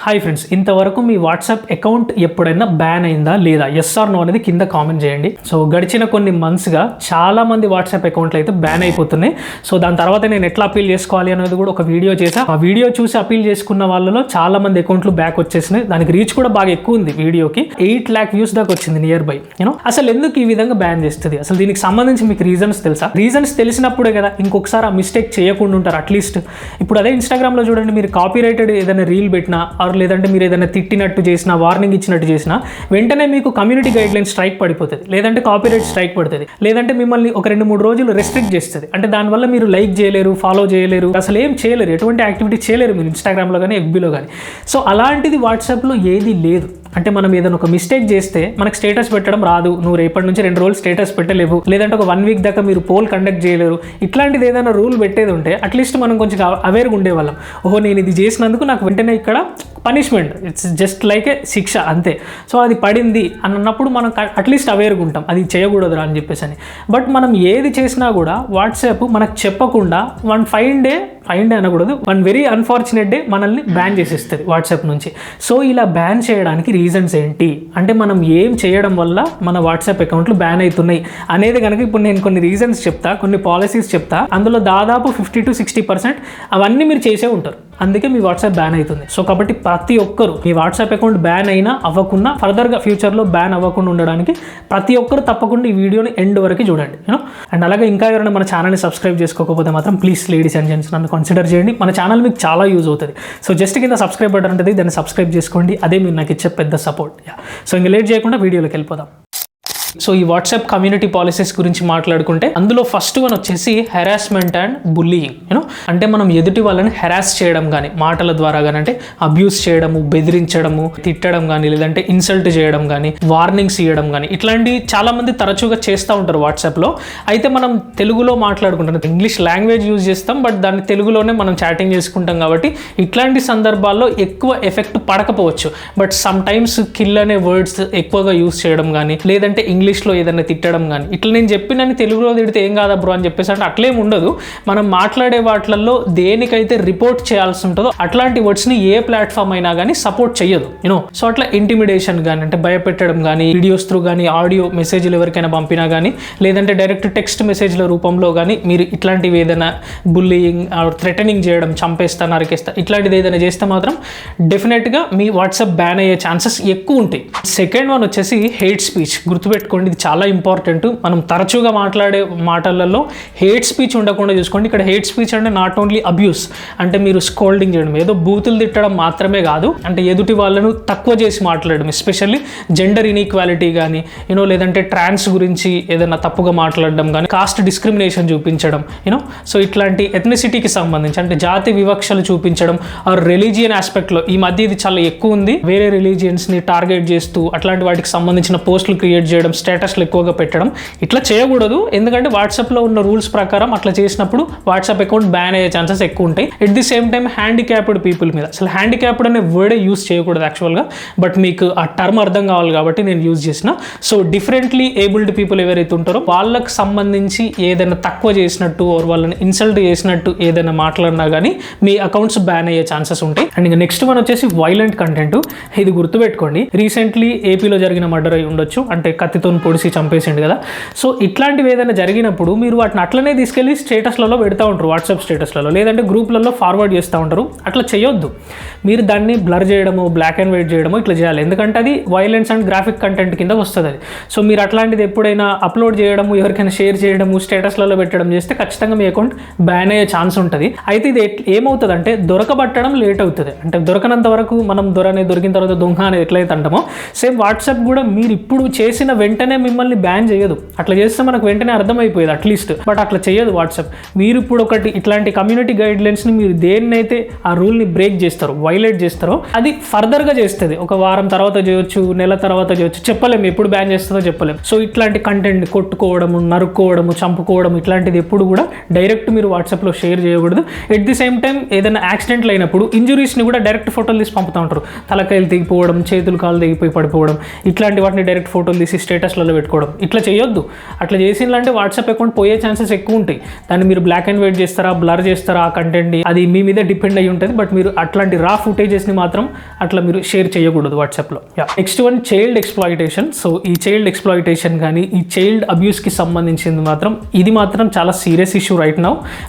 Hi friends, ఇంతవరకు మీ WhatsApp account ఎప్పుడైనా ban అయిందా లేదా, ఎస్ ఆర్ నో అనేది కింద కామెంట్ చేయండి. సో గడిచిన కొన్ని మంత్స్గా చాలా మంది వాట్సాప్ అకౌంట్లు అయితే బ్యాన్ అయిపోతున్నాయి. సో దాని తర్వాత నేను ఎట్లా అపీల్ చేసుకోవాలి అనేది కూడా ఒక వీడియో చేశా. ఆ వీడియో చూసి అపీల్ చేసుకున్న వాళ్ళలో చాలా మంది అకౌంట్లు బ్యాక్ వచ్చేసినాయి. దానికి రీచ్ కూడా బాగా ఎక్కువ ఉంది. వీడియోకి 8 lakh వ్యూస్ దాకా వచ్చింది నియర్ బై. అసలు ఎందుకు ఈ విధంగా బ్యాన్ చేస్తుంది, అసలు దీనికి సంబంధించి మీకు రీజన్స్ తెలుసా? రీజన్స్ తెలిసినప్పుడే కదా ఇంకొకసారి ఆ మిస్టేక్ చేయకుండా ఉంటారు. అట్లీస్ట్ ఇప్పుడు అదే ఇన్స్టాగ్రామ్లో చూడండి, మీరు కాపీరైటెడ్ ఏదైనా రీల్ పెట్టినా లేదంటే మీరు ఏదైనా తిట్టినట్టు చేసినా, వార్నింగ్ ఇచ్చినట్టు చేసినా వెంటనే మీకు కమ్యూనిటీ గైడ్ లైన్ స్ట్రైక్ పడిపోతుంది, లేదంటే కాపీరైట్ స్ట్రైక్ పడుతుంది, లేదంటే మిమ్మల్ని ఒక 2-3 రోజులు రెస్ట్రిక్ట్ చేస్తుంది. అంటే దానివల్ల మీరు లైక్ చేయలేరు, ఫాలో చేయలేరు, అసలు ఏం చేయలేరు, ఎటువంటి యాక్టివిటీ చేయలేరు మీరు ఇన్స్టాగ్రామ్లో కానీ ఎఫ్బీలో కానీ. సో అలాంటిది వాట్సాప్లో ఏది లేదు. అంటే మనం ఏదైనా ఒక మిస్టేక్ చేస్తే మనకు స్టేటస్ పెట్టడం రాదు, నువ్వు రేపటి నుంచి 2 రోజులు స్టేటస్ పెట్టలేవు, లేదంటే ఒక 1 week దాకా మీరు పోల్ కండక్ట్ చేయలేరు. ఇట్లాంటిది ఏదైనా రూల్ పెట్టేది ఉంటే అట్లీస్ట్ మనం కొంచెం అవేర్గా ఉండేవాళ్ళం. ఓహో, నేను ఇది చేసినందుకు నాకు వెంటనే ఇక్కడ పనిష్మెంట్, ఇట్స్ జస్ట్ లైక్ ఏ శిక్ష అంతే. సో అది పడింది అన్నప్పుడు మనం అట్లీస్ట్ అవేర్గా ఉంటాం, అది చేయకూడదురా అని చెప్పేసి అని. బట్ మనం ఏది చేసినా కూడా వాట్సాప్ మనకు చెప్పకుండా ఫైన్ డే అనకూడదు, వెరీ అన్ఫార్చునేట్ డే మనల్ని బ్యాన్ చేసేస్తుంది వాట్సాప్ నుంచి. సో ఇలా బ్యాన్ చేయడానికి రీజన్స్ ఏంటి అంటే, మనం ఏం చేయడం వల్ల మన వాట్సాప్ అకౌంట్లు బ్యాన్ అవుతున్నాయి అనేది కనుక ఇప్పుడు నేను కొన్ని రీజన్స్ చెప్తా, కొన్ని పాలసీస్ చెప్తా. అందులో దాదాపు 50 to 60% అవన్నీ మీరు చేసే ఉంటారు, అందుకే మీ వాట్సాప్ బ్యాన్ అవుతుంది. సో కాబట్టి ప్రతి ఒక్కరు మీ వాట్సాప్ అకౌంట్ బ్యాన్ అయినా అవ్వకుండా, ఫర్దర్గా ఫ్యూచర్లో బ్యాన్ అవ్వకుండా ఉండడానికి ప్రతి ఒక్కరు తప్పకుండా ఈ వీడియోని ఎండ్ వరకు చూడండి. అండ్ అలాగే ఇంకా ఎవరైనా మన ఛానల్ని సబ్స్క్రైబ్ చేసుకోకపోతే మాత్రం ప్లీజ్ లేడీస్ అండ్ జెంట్స్ నన్ను కన్సిడర్ చేయండి. మన ఛానల్ మీకు చాలా యూజ్ అవుతుంది. సో జస్ట్ కింద సబ్స్క్రైబ్ బటన్ ఉంటుంది, దాన్ని సబ్స్క్రైబ్ చేసుకోండి. అదే మీరు నాకు ఇచ్చే పెద్ద సపోర్ట్. సో ఇంకా లేట్ చేయకుండా వీడియోలోకి వెళ్ళిపోదాం. సో ఈ వాట్సాప్ కమ్యూనిటీ పాలసీస్ గురించి మాట్లాడుకుంటే అందులో ఫస్ట్ వన్ వచ్చేసి హెరాస్మెంట్ అండ్ బుల్లీయింగ్. అంటే మనం ఎదుటి వాళ్ళని హెరాస్ చేయడం కానీ, మాటల ద్వారా కానీ, అంటే అబ్యూస్ చేయడము, బెదిరించడము, తిట్టడం కానీ, లేదంటే ఇన్సల్ట్ చేయడం కానీ, వార్నింగ్స్ ఇవ్వడం కానీ, ఇట్లాంటివి చాలా మంది తరచుగా చేస్తూ ఉంటారు వాట్సాప్లో. అయితే మనం తెలుగులో మాట్లాడుకుంటాం, ఇంగ్లీష్ లాంగ్వేజ్ యూజ్ చేస్తాం, బట్ దాన్ని తెలుగులోనే మనం చాటింగ్ చేసుకుంటాం కాబట్టి ఇట్లాంటి సందర్భాల్లో ఎక్కువ ఎఫెక్ట్ పడకపోవచ్చు. బట్ సమ్ టైమ్స్ కిల్ అనే వర్డ్స్ ఎక్కువగా యూజ్ చేయడం కానీ, లేదంటే ఇంగ్లీష్లో ఏదైనా తిట్టడం కానీ, ఇట్లా నేను చెప్పినని తెలుగులో తిడితే ఏం కాదా బ్రో అని చెప్పేసి అంటే అట్లేం ఉండదు. మనం మాట్లాడే వాటిల్లో దేనికైతే రిపోర్ట్ చేయాల్సి ఉంటుందో అట్లాంటి వర్డ్స్ని ఏ ప్లాట్ఫామ్ అయినా కానీ సపోర్ట్ చేయదు. సో అట్లా ఇంటిమిడేషన్ కానీ, అంటే భయపెట్టడం కానీ, వీడియోస్ త్రూ కానీ, ఆడియో మెసేజ్లు ఎవరికైనా పంపినా కానీ, లేదంటే డైరెక్ట్ టెక్స్ట్ మెసేజ్ల రూపంలో కానీ మీరు ఇట్లాంటివి ఏదైనా బుల్లియింగ్ థ్రెటనింగ్ చేయడం, చంపేస్తా, నరికేస్తా, ఇట్లాంటిది ఏదైనా చేస్తే మాత్రం డెఫినెట్గా మీ వాట్సాప్ బ్యాన్ అయ్యే ఛాన్సెస్ ఎక్కువ ఉంటాయి. సెకండ్ వన్ వచ్చేసి హేట్ స్పీచ్. గుర్తుపెట్టుకోండి, ఇది చాలా ఇంపార్టెంట్. మనం తరచుగా మాట్లాడే మాటలలో హేట్ స్పీచ్ ఉండకుండా చూసుకోండి. ఇక్కడ హేట్ స్పీచ్ అంటే నాట్ ఓన్లీ అబ్యూస్, అంటే మీరు స్కోల్డింగ్ చేయడం, ఏదో బూతులు తిట్టడం మాత్రమే కాదు, అంటే ఎదుటి వాళ్ళను తక్కువ చేసి మాట్లాడడం, ఎస్పెషల్లీ జెండర్ ఇన్ఈక్వాలిటీ కానీ, లేదంటే ట్రాన్స్ గురించి ఏదైనా తప్పుగా మాట్లాడడం కానీ, కాస్ట్ డిస్క్రిమినేషన్ చూపించడం, సో ఇట్లాంటి ఎథ్నిసిటీకి సంబంధించి అంటే జాతి వివక్షలు చూపించడం, ఆర్ రిలీజియన్ ఆస్పెక్ట్లో ఈ మధ్య ఇది చాలా ఎక్కువ ఉంది. వేరే రిలీజియన్స్ని టార్గెట్ చేస్తూ అట్లాంటి వాటికి సంబంధించిన పోస్టులు క్రియేట్ చేయడం, స్టేటస్లు ఎక్కువగా పెట్టడం, ఇట్లా చేయకూడదు. ఎందుకంటే వాట్సాప్లో ఉన్న రూల్స్ ప్రకారం అట్లా చేసినప్పుడు వాట్సాప్ అకౌంట్ బ్యాన్ అయ్యే ఛాన్సెస్ ఎక్కువ ఉంటాయి. At the same time handicapped people మీద, అసలు హ్యాండిక్యాప్డ్ అనే వర్డే యూజ్ చేయకూడదు యాక్చువల్గా, బట్ మీకు ఆ టర్మ్ అర్థం కావాలి కాబట్టి నేను యూజ్ చేసిన. సో డిఫరెంట్లీ ఏబుల్డ్ పీపుల్ ఎవరైతే ఉంటారో వాళ్ళకి సంబంధించి ఏదైనా తక్కువ చేసినట్టు వాళ్ళని ఇన్సల్ట్ చేసినట్టు ఏదైనా మాట్లాడినా కానీ మీ అకౌంట్స్ బ్యాన్ అయ్యే ఛాన్సెస్ ఉంటాయి. అండ్ ఇంకా నెక్స్ట్ వన్ వచ్చేసి వైలెంట్ కంటెంట్. ఇది గుర్తుపెట్టుకోండి, రీసెంట్లీ ఏపీలో జరిగిన మర్డర్ అయి ఉండొచ్చు, అంటే కత్తితో పొడిసి చంపేసిండు కదా. సో ఇట్లాంటివి ఏదైనా జరిగినప్పుడు మీరు వాటిని అట్లనే తీసుకెళ్ళి స్టేటస్లలో పెడతా ఉంటారు, వాట్సాప్ స్టేటస్లలో, లేదంటే గ్రూప్లలో ఫార్వర్డ్ చేస్తూ ఉంటారు. అట్లా చేయొద్దు. మీరు దాన్ని బ్లర్ చేయడము, బ్లాక్ అండ్ వైట్ చేయడము ఇట్లా చేయాలి, ఎందుకంటే అది వైలెన్స్ అండ్ గ్రాఫిక్ కంటెంట్ కింద వస్తుంది అది. సో మీరు అట్లాంటిది ఎప్పుడైనా అప్లోడ్ చేయడము, ఎవరికైనా షేర్ చేయడము, స్టేటస్లలో పెట్టడం చేస్తే ఖచ్చితంగా మీ అకౌంట్ బ్యాన్ అయ్యే ఛాన్స్ ఉంటుంది. అయితే ఇది ఏమవుతుందంటే దొరకబట్టడం లేట్ అవుతుంది. అంటే దొరకనంత వరకు మనం దొరికిన తర్వాత దొంగ అనేది ఎట్లయితే అంటామో, సేమ్ వాట్సాప్ కూడా మీరు ఇప్పుడు చేసిన వెంటనే మిమ్మల్ని బ్యాన్ చేయదు. అట్లా చేస్తే మనకు వెంటనే అర్థమైపోయేది అట్లీస్ట్, బట్ అట్లా చేయదు వాట్సాప్. మీరు ఇప్పుడు ఒకటి ఇట్లాంటి కమ్యూనిటీ గైడ్ లైన్స్ని మీరు దేన్నైతే ఆ రూల్ని బ్రేక్ చేస్తారో, వైలేట్ చేస్తారో, అది ఫర్దర్గా చేస్తుంది. ఒక వారం తర్వాత చేయొచ్చు, నెల తర్వాత చేయొచ్చు, చెప్పలేము ఎప్పుడు బ్యాన్ చేస్తుందో చెప్పలేము. సో ఇట్లాంటి కంటెంట్ని కొట్టుకోవడము, నరుక్కోవడము, చంపుకోవడం ఇట్లాంటిది ఎప్పుడు కూడా డైరెక్ట్ మీరు వాట్సాప్లో షేర్ చేయకూడదు. ఎట్ ది సేమ్ టైం ఏదైనా యాక్సిడెంట్లు అయినప్పుడు ఇంజురీస్ని కూడా డైరెక్ట్ ఫోటోలు తీసి పంపుతూ ఉంటారు. తలకాయలు తెగిపోవడం, చేతులు కాళ్ళు తెగిపోయి పడిపోవడం, ఇట్లాంటి వాటిని డైరెక్ట్ ఫోటోలు తీసి స్టేటస్ స్టేటస్లలో పెట్టుకోవడం ఇట్లా చేయొద్దు. అట్లా చేసిందంటే వాట్సాప్ అకౌంట్ పోయే ఛాన్సెస్ ఎక్కువ ఉంటాయి. దాన్ని మీరు బ్లాక్ అండ్ వైట్ చేస్తారా, బ్లర్ చేస్తారా ఆ కంటెంట్ని, అది మీ మీద డిపెండ్ అయ్యి ఉంటుంది. బట్ మీరు అట్లాంటి రా ఫుటేజెస్ని మాత్రం అట్లా మీరు షేర్ చేయకూడదు వాట్సాప్లో. Next one child exploitation. So ఈ చైల్డ్ ఎక్స్ప్లాయిటేషన్ కానీ ఈ చైల్డ్ అబ్యూస్కి సంబంధించింది మాత్రం ఇది మాత్రం చాలా సీరియస్ ఇష్యూ రైట్ నౌ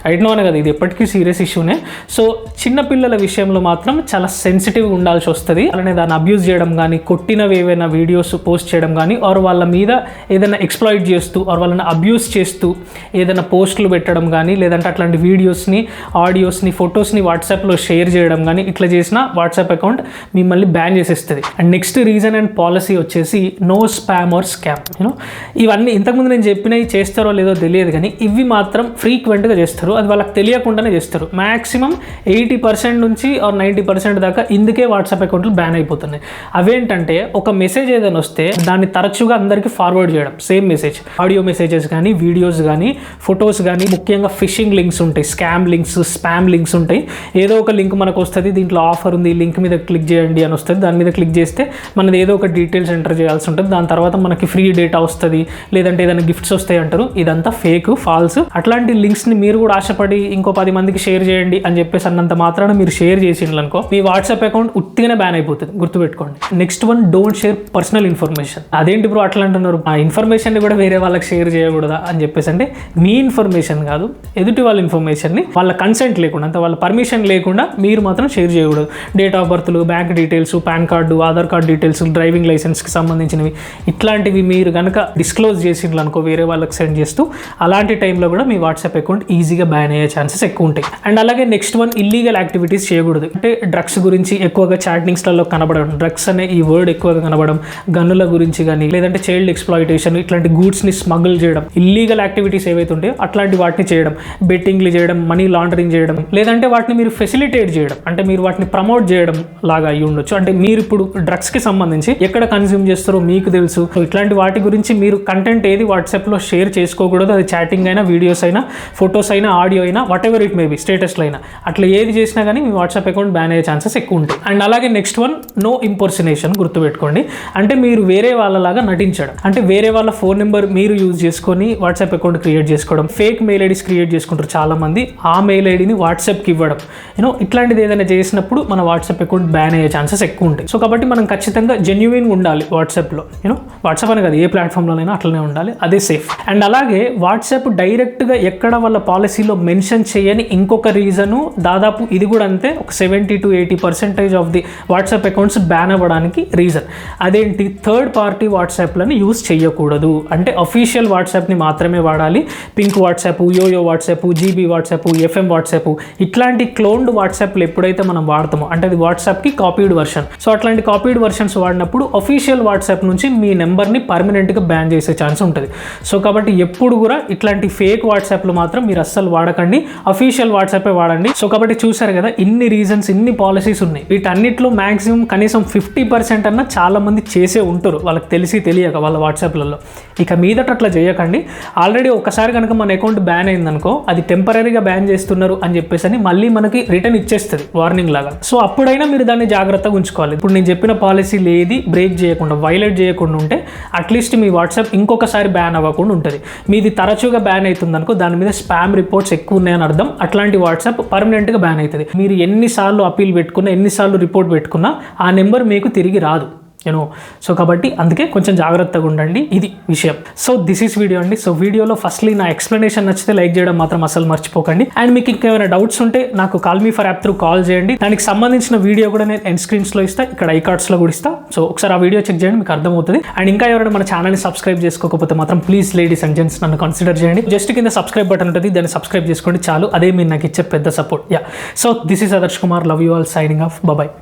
అనే కదా, ఇది ఎప్పటికీ సీరియస్ ఇష్యూనే. సో చిన్నపిల్లల విషయంలో మాత్రం చాలా సెన్సిటివ్గా ఉండాల్సి వస్తుంది. అలానే దాన్ని అబ్యూస్ చేయడం కానీ, కొట్టినవి ఏవైనా వీడియోస్ పోస్ట్ చేయడం కానీ, ఆర్ వాళ్ళ మీద ఏదైనా ఎక్స్ప్లాయిట్ చేస్తూ ఆర్ వాళ్ళని అబ్యూస్ చేస్తూ ఏదైనా పోస్టులు పెట్టడం కానీ, లేదంటే అట్లాంటి వీడియోస్ని, ఆడియోస్ని, ఫొటోస్ని వాట్సాప్లో షేర్ చేయడం కానీ ఇట్లా చేసిన వాట్సాప్ అకౌంట్ మిమ్మల్ని బ్యాన్ చేసేస్తుంది. And next reason and policy వచ్చేసి నో స్పామ్ ఆర్ స్కామ్. ఇవన్నీ ఇంతకుముందు నేను చెప్పినవి చేస్తారో లేదో తెలియదు కానీ ఇవి మాత్రం ఫ్రీక్వెంట్గా చేస్తారు. అది వాళ్ళకి తెలియకుండానే చేస్తారు. మ్యాక్సిమం 80% నుంచి ఆర్ 90% దాకా ఇందుకే వాట్సాప్ అకౌంట్లు బ్యాన్ అయిపోతున్నాయి. అవేంటంటే ఒక మెసేజ్ ఏదైనా వస్తే దాన్ని తరచుగా అందరికీ ఫార్వర్డ్ చేయడం, సేమ్ మెసేజ్, ఆడియో మెసేజెస్ కానీ, వీడియోస్ కానీ, ఫొటోస్ కానీ, ముఖ్యంగా ఫిషింగ్ లింక్స్ ఉంటాయి, స్కామ్ లింక్స్, స్పామ్ లింక్స్ ఉంటాయి. ఏదో ఒక లింక్ మనకు వస్తుంది, దీంట్లో ఆఫర్ ఉంది, ఈ లింక్ మీద క్లిక్ చేయండి అని వస్తుంది. దాని మీద క్లిక్ చేస్తే మనది ఏదో ఒక డీటెయిల్స్ ఎంటర్ చేయాల్సి ఉంటుంది. దాని తర్వాత మనకి ఫ్రీ డేటా వస్తుంది, లేదంటే ఏదైనా గిఫ్ట్స్ వస్తాయి అంటారు. ఇదంతా ఫేక్, ఫాల్స్. అట్లాంటి లింక్స్ని మీరు కూడా ఆశపడి ఇంకో 10 మందికి షేర్ చేయండి అని చెప్పేసి అన్నంత మాత్రాన మీరు షేర్ చేసిండ్రు అనుకో మీ వాట్సాప్ అకౌంట్ ఉట్టిగానే బ్యాన్ అయిపోతుంది, గుర్తుపెట్టుకోండి. Next one don't share personal information. అదేంటి బ్రో అట్లా అంటున్నారు, ఆ ఇన్ఫర్మేషన్ని కూడా వేరే వాళ్ళకి షేర్ చేయకూడదా అని చెప్పేసి. అంటే మీ ఇన్ఫర్మేషన్ కాదు, ఎదుటి వాళ్ళ ఇన్ఫర్మేషన్ని వాళ్ళ కన్సెంట్ లేకుండా, అంటే వాళ్ళ పర్మిషన్ లేకుండా మీరు మాత్రం షేర్ చేయకూడదు. డేట్ ఆఫ్ బర్త్లు, bank details, PAN card, Aadhaar card details, driving లైసెన్స్కి సంబంధించినవి ఇట్లాంటివి మీరు కనుక డిస్క్లోజ్ చేసిండ్రు అనుకో వేరే వాళ్ళకి సెండ్ చేస్తూ, అలాంటి టైంలో కూడా మీ వాట్సాప్ అకౌంట్ ఈజీగా బ్యాన్ అయ్యే ఛాన్సెస్ ఎక్కువ ఉంటాయి. అండ్ అలాగే నెక్స్ట్ వన్ ఇల్లీగల్ యాక్టివిటీస్ చేయకూడదు. అంటే డ్రగ్స్ గురించి ఎక్కువగా చాటింగ్స్లలో కనబడడం, డ్రగ్స్ అనే ఈ వర్డ్ ఎక్కువగా కనబడడం, గన్నుల గురించి కానీ, లేదంటే చైల్డ్ ఎక్స్ప్లాయిటేషన్, ఇట్లాంటి గూడ్స్ని స్మగుల్ చేయడం, ఇల్లీగల్ యాక్టివిటీస్ ఏవైతే ఉంటాయో అట్లాంటి వాటిని చేయడం, బెట్టింగ్లు చేయడం, మనీ లాండరింగ్ చేయడం, లేదంటే వాటిని మీరు ఫెసిలిటేట్ చేయడం, అంటే మీరు వాటిని ప్రమోట్ చేయడం లాగా అయ్యి ఉండొచ్చు. అంటే మీరు ఇప్పుడు డ్రగ్స్కి సంబంధించి ఎక్కడ కన్జ్యూమ్ చేస్తారో మీకు తెలుసు. సో ఇట్లాంటి వాటి గురించి మీరు కంటెంట్ ఏది వాట్సాప్లో షేర్ చేసుకోకూడదు. అది చాటింగ్ అయినా, వీడియోస్ అయినా, ఫొటోస్ అయినా, ఆడియో అయినా, what ever it may be, స్టేటస్లో అయినా, అట్లా ఏది చేసినా కానీ మీ వాట్సాప్ అకౌంట్ బ్యాన్ అయ్యే ఛాన్సెస్ ఎక్కువ ఉంటాయి. అండ్ అలాగే నెక్స్ట్ వన్ నో ఇంపర్సనేషన్. గుర్తుపెట్టుకోండి, అంటే మీరు వేరే వాళ్ళలాగా నటించడం, అంటే వేరే వాళ్ళ ఫోన్ నెంబర్ మీరు యూజ్ చేసుకొని వాట్సాప్ అకౌంట్ క్రియేట్ చేసుకోవడం, ఫేక్ మెయిల్ ఐడీస్ క్రియేట్ చేసుకుంటారు చాలామంది, ఆ మెయిల్ ఐడిని వాట్సాప్కి ఇవ్వడం, ఇట్లాంటిది ఏదైనా చేసినప్పుడు మన వాట్సాప్ అకౌంట్ బ్యాన్ అయ్యే ఛాన్సెస్ ఎక్కువ ఉంటాయి. సో కాబట్టి మనం ఖచ్చితంగా జెన్యున్గా ఉండాలి వాట్సాప్లో. వాట్సాప్ అని కాదు, ఏ ప్లాట్ఫామ్లోనైనా అట్లనే ఉండాలి, అదే సేఫ్. అండ్ అలాగే వాట్సాప్ డైరెక్ట్గా ఎక్కడ వాళ్ళ పాలసీలో మెన్షన్ చేయని ఇంకొక రీజను, దాదాపు ఇది కూడా అంతే, ఒక 70 to 80% of the WhatsApp accounts ban అవ్వడానికి రీజన్ అదేంటి, థర్డ్ పార్టీ వాట్సాప్లను యూజ్ చేయకూడదు. అంటే అఫీషియల్ వాట్సాప్ని మాత్రమే వాడాలి. Pink WhatsApp, yoyo WhatsApp, GB WhatsApp, FM WhatsApp, ఇట్లాంటి క్లోన్డ్ వాట్సాప్లు ఎప్పుడైతే మనం వాడతామో అంటే అది వాట్సాప్కి కాపీడ్ వర్షన్. సో అట్లాంటి కాపీడ్ వర్షన్స్ వాడినప్పుడు అఫీషియల్ వాట్సాప్ నుంచి మీ నెంబర్ని పర్మనెంట్గా బ్యాన్ చేసే ఛాన్స్ ఉంటుంది. సో కాబట్టి ఎప్పుడు కూడా ఇట్లాంటి ఫేక్ వాట్సాప్లు మాత్రం మీరు అస్సలు వాడకండి, అఫీషియల్ వాట్సాపే వాడండి. సో కాబట్టి చూసారు కదా, ఇన్ని రీజన్స్, ఇన్ని పాలసీస్ ఉన్నాయి. వీటన్నిటిలో మ్యాక్సిమం కనీసం 50% అన్న చాలా మంది చేసే ఉంటారు, వాళ్ళకి తెలిసి తెలియక వాళ్ళ వాట్సాప్లలో. ఇక మీదట అట్లా చేయకండి. ఆల్రెడీ ఒకసారి కనుక మన అకౌంట్ బ్యాన్ అయిందనుకో, అది టెంపరీగా బ్యాన్ చేస్తున్నారు అని చెప్పేసి అని మళ్ళీ మనకి రిటర్న్ ఇచ్చేస్తుంది వార్నింగ్ లాగా. సో అప్పుడైనా మీరు దాన్ని జాగ్రత్తగా ఉంచుకోవాలి. ఇప్పుడు నేను చెప్పిన పాలసీలు ఏది బ్రేక్ చేయకుండా, వైలేట్ చేయకుండా ఉంటే అట్లీస్ట్ మీ వాట్సాప్ ఇంకొకసారి బ్యాన్ అవ్వకుండా ఉంటుంది. మీది తరచుగా బ్యాన్ అవుతుంది అనుకో, దాని మీద స్పామ్ రిపోర్ట్స్ ఎక్కువ ఉన్నాయని అర్థం. అట్లాంటి వాట్సాప్ పర్మనెంట్గా బ్యాన్ అవుతుంది. మీరు ఎన్నిసార్లు అపీల్ పెట్టుకున్నా, ఎన్నిసార్లు రిపోర్ట్ పెట్టుకున్నా ఆ నెంబర్ మీకు తిరిగి రాదు. సో కాబట్టి అందుకే కొంచెం జాగ్రత్తగా ఉండండి, ఇది విషయం. సో దిస్ ఈస్ వీడియో అండి. సో వీడియోలో ఫస్ట్లీ నా ఎక్స్ప్లెనేషన్ నచ్చితే లైక్ చేయడం మాత్రం అసలు మర్చిపోకండి. అండ్ మీకు ఇంకేమైనా డౌట్స్ ఉంటే నాకు call me for app through call చేయండి. దానికి సంబంధించిన వీడియో కూడా నేను ఎండ్ స్క్రీన్స్లో ఇస్తా, ఇక్కడ ఐకార్డ్స్లో కూడా ఇస్తా. సో ఒకసారి ఆ వీడియో చెక్ చేయండి, మీకు అర్థమవుతుంది. అండ్ ఇంకా ఎవరైనా మన ఛానల్ని సబ్స్క్రైబ్ చేసుకోకపోతే మాత్రం ప్లీజ్ లేడీస్ అండ్ జెంట్స్ నన్ను కన్సిడర్ చేయండి. జస్ట్ కింద సబ్స్క్రైబ్ బటన్ ఉంటుంది, దాన్ని సబ్స్క్రైబ్ చేసుకోండి చాలు. అదే మీరు నాకు ఇచ్చే పెద్ద support. So this is Adarsh Kumar, love you all, signing off, bye.